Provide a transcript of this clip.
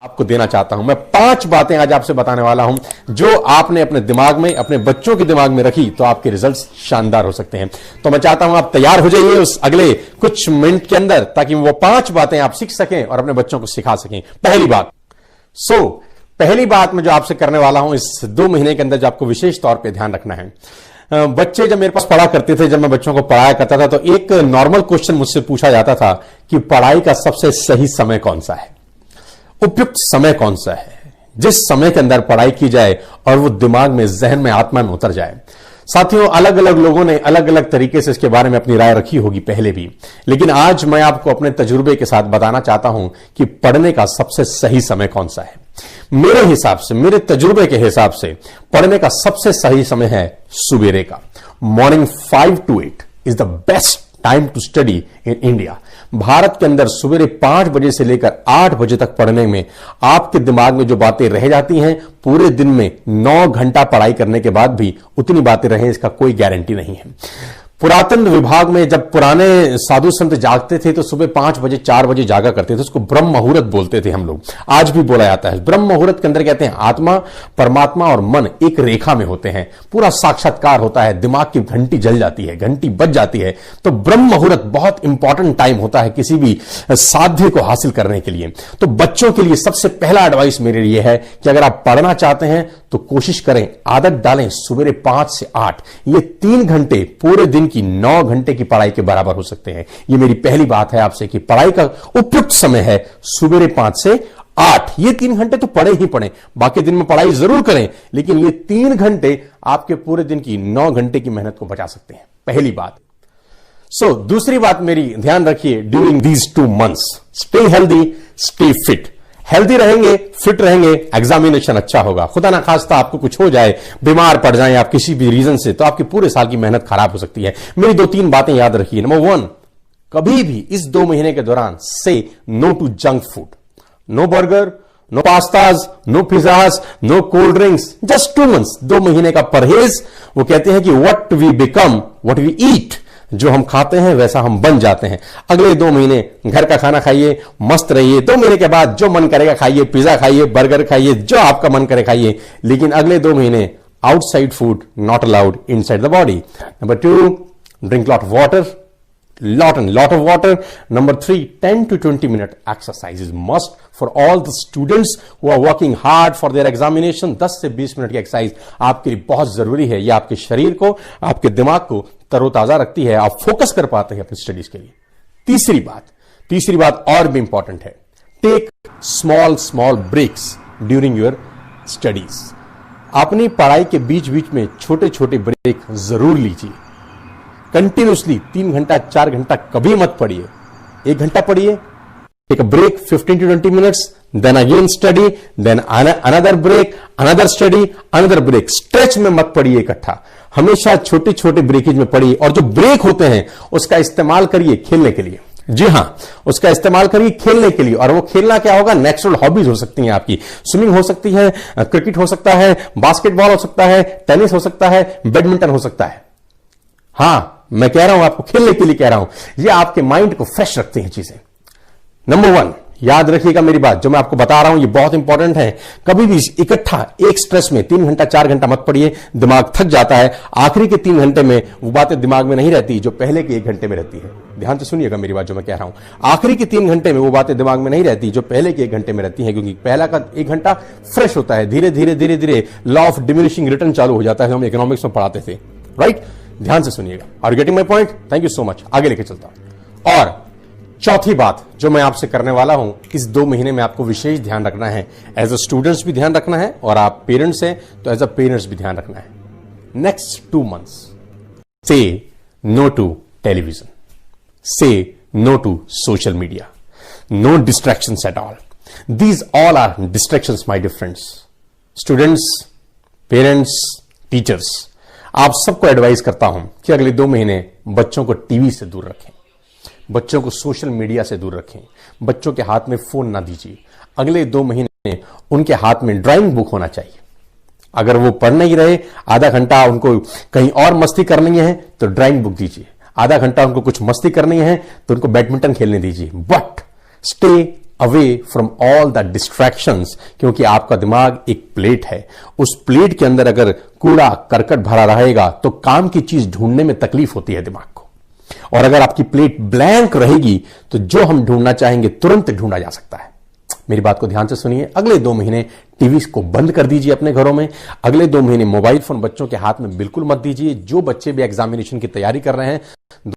आपको देना चाहता हूं। मैं 5 बातें आज आपसे बताने वाला हूं जो आपने अपने दिमाग में, अपने बच्चों के दिमाग में रखी तो आपके रिजल्ट्स शानदार हो सकते हैं। तो मैं चाहता हूं आप तैयार हो जाइए उस अगले कुछ मिनट के अंदर, ताकि वो 5 बातें आप सीख सकें और अपने बच्चों को सिखा सकें। पहली बात, पहली बात मैं जो आपसे करने वाला हूं इस 2 महीने के अंदर, जो आपको विशेष तौर पर ध्यान रखना है। बच्चे जब मेरे पास पढ़ा करते थे, जब मैं बच्चों को पढ़ाया करता था, तो एक नॉर्मल क्वेश्चन मुझसे पूछा जाता था कि पढ़ाई का सबसे सही समय कौन सा है, उपयुक्त समय कौन सा है, जिस समय के अंदर पढ़ाई की जाए और वो दिमाग में, जहन में, आत्मा में उतर जाए। साथियों, अलग अलग लोगों ने अलग अलग तरीके से इसके बारे में अपनी राय रखी होगी पहले भी, लेकिन आज मैं आपको अपने तजुर्बे के साथ बताना चाहता हूं कि पढ़ने का सबसे सही समय कौन सा है। मेरे हिसाब से, मेरे तजुर्बे के हिसाब से पढ़ने का सबसे सही समय है सुबेरे का। Morning 5 to 8 is the best time to study in India. भारत के अंदर सुबह 5 बजे से लेकर 8 बजे तक पढ़ने में आपके दिमाग में जो बातें रह जाती हैं, पूरे दिन में 9 घंटा पढ़ाई करने के बाद भी उतनी बातें रहें, इसका कोई गारंटी नहीं है। पुरातन विभाग में जब पुराने साधु संत जागते थे तो सुबह 5 बजे 4 बजे जागा करते थे, उसको ब्रह्म मुहूर्त बोलते थे हम लोग, आज भी बोला जाता है। ब्रह्म मुहूर्त के अंदर कहते हैं आत्मा, परमात्मा और मन एक रेखा में होते हैं, पूरा साक्षात्कार होता है, दिमाग की घंटी जल जाती है, घंटी बज जाती है। तो ब्रह्म मुहूर्त बहुत इंपॉर्टेंट टाइम होता है किसी भी साध्य को हासिल करने के लिए। तो बच्चों के लिए सबसे पहला एडवाइस मेरे लिए है कि अगर आप पढ़ना चाहते हैं तो कोशिश करें, आदत डालें सुबह 5 से 8, ये 3 घंटे पूरे दिन की 9 घंटे की पढ़ाई के बराबर हो सकते हैं। ये मेरी पहली बात है आपसे कि पढ़ाई का उपयुक्त समय है सुबह 5 से 8। ये 3 घंटे तो पढ़े ही पढ़े, बाकी दिन में पढ़ाई जरूर करें, लेकिन ये 3 घंटे आपके पूरे दिन की 9 घंटे की मेहनत को बचा सकते हैं। पहली बात। दूसरी बात मेरी ध्यान रखिए, during these 2 months stay healthy, stay fit. Healthy रहेंगे, फिट रहेंगे, एग्जामिनेशन अच्छा होगा। खुदा ना खास्ता आपको कुछ हो जाए, बीमार पड़ जाएं आप किसी भी रीजन से, तो आपकी पूरे साल की मेहनत खराब हो सकती है। मेरी 2-3 बातें याद रखिए। नंबर 1, कभी भी इस 2 महीने के दौरान से no to junk food. No burger, no pastas, no pizzas, no cold drinks. Just 2 months, 2 महीने का परहेज। वो कहते हैं कि what we become what we eat, जो हम खाते हैं वैसा हम बन जाते हैं। अगले 2 महीने घर का खाना खाइए, मस्त रहिए। 2 महीने के बाद जो मन करेगा खाइए, पिज्जा खाइए, बर्गर खाइए, जो आपका मन करे खाइए, लेकिन अगले 2 महीने outside food not allowed inside the body. Number 2, drink lot of water, lot of water. Number 3, 10 to 20 minute exercise is must for all the students who are working hard for their examination. 10 से 20 minute की exercise आपके लिए बहुत जरूरी है। यह आपके शरीर को, आपके दिमाग को तरोताजा रखती है, आप फोकस कर पाते हैं अपनी स्टडीज के लिए। तीसरी बात और भी इंपॉर्टेंट है, take small breaks during your studies. अपनी पढ़ाई के बीच बीच में छोटे छोटे ब्रेक जरूर लीजिए। कंटिन्यूसली 3 घंटा 4 घंटा कभी मत पढ़िए। 1 घंटा पढ़िए, take a break 15 to 20 minutes, then again study, then another break, another study, another break. Stretch में मत पढ़िए इकट्ठा, हमेशा छोटे छोटे ब्रेकेज में पढ़िए। और जो ब्रेक होते हैं उसका इस्तेमाल करिए खेलने के लिए। जी हां, उसका इस्तेमाल करिए खेलने के लिए। और वो खेलना क्या होगा? नेचुरल हॉबीज हो सकती हैं आपकी, स्विमिंग हो सकती है, क्रिकेट हो सकता है, बास्केटबॉल हो सकता है, टेनिस हो सकता है, बैडमिंटन हो सकता है। हां, मैं कह रहा हूं आपको खेलने के लिए कह रहा हूं, ये आपके माइंड को फ्रेश रखती हैं चीजें। नंबर 1, याद रखिएगा मेरी बात, जो मैं आपको बता रहा हूं ये बहुत इंपॉर्टेंट है। कभी भी इकट्ठा एक स्ट्रेस में 3 घंटा 4 घंटा मत पढ़िए, दिमाग थक जाता है। आखिरी के 3 घंटे में वो बातें दिमाग में नहीं रहती जो पहले के 1 घंटे में रहती है। ध्यान से सुनिएगा मेरी बात जो मैं कह रहा हूं, आखिरी के 3 घंटे में वो बातें दिमाग में नहीं रहती जो पहले के 1 घंटे में रहती है, क्योंकि पहला का 1 घंटा फ्रेश होता है। धीरे धीरे लॉ ऑफ डिमिनिशिंग रिटर्न चालू हो जाता है, हम इकोनॉमिक्स में पढ़ाते थे, राइट? ध्यान से सुनिएगा। Are getting my point? Thank you so much. आगे लेके चलता हूं। और चौथी बात जो मैं आपसे करने वाला हूं, इस 2 महीने में आपको विशेष ध्यान रखना है। एज अ स्टूडेंट्स भी ध्यान रखना है, और आप पेरेंट्स हैं तो एज अ पेरेंट्स भी ध्यान रखना है। नेक्स्ट 2 months से नो टू टेलीविजन, से no to social media, no distractions at all. These all are distractions my dear friends. Students, parents, teachers, आप सबको एडवाइस करता हूं कि अगले 2 महीने बच्चों को टीवी से दूर रखें, बच्चों को सोशल मीडिया से दूर रखें, बच्चों के हाथ में फोन ना दीजिए। अगले 2 महीने उनके हाथ में ड्राइंग बुक होना चाहिए। अगर वो पढ़ नहीं रहे, आधा घंटा उनको कहीं और मस्ती करनी है तो ड्राइंग बुक दीजिए। आधा घंटा उनको कुछ मस्ती करनी है तो उनको बैडमिंटन खेलने दीजिए, but stay away from all the distractions, क्योंकि आपका दिमाग एक प्लेट है। उस प्लेट के अंदर अगर कूड़ा करकट भरा रहेगा तो काम की चीज ढूंढने में तकलीफ होती है दिमाग को, और अगर आपकी प्लेट ब्लैंक रहेगी तो जो हम ढूंढना चाहेंगे तुरंत ढूंढा जा सकता है। मेरी बात को ध्यान से सुनिए, अगले 2 महीने टीवी को बंद कर दीजिए अपने घरों में। अगले 2 महीने मोबाइल फोन बच्चों के हाथ में बिल्कुल मत दीजिए। जो बच्चे भी एग्जामिनेशन की तैयारी कर रहे हैं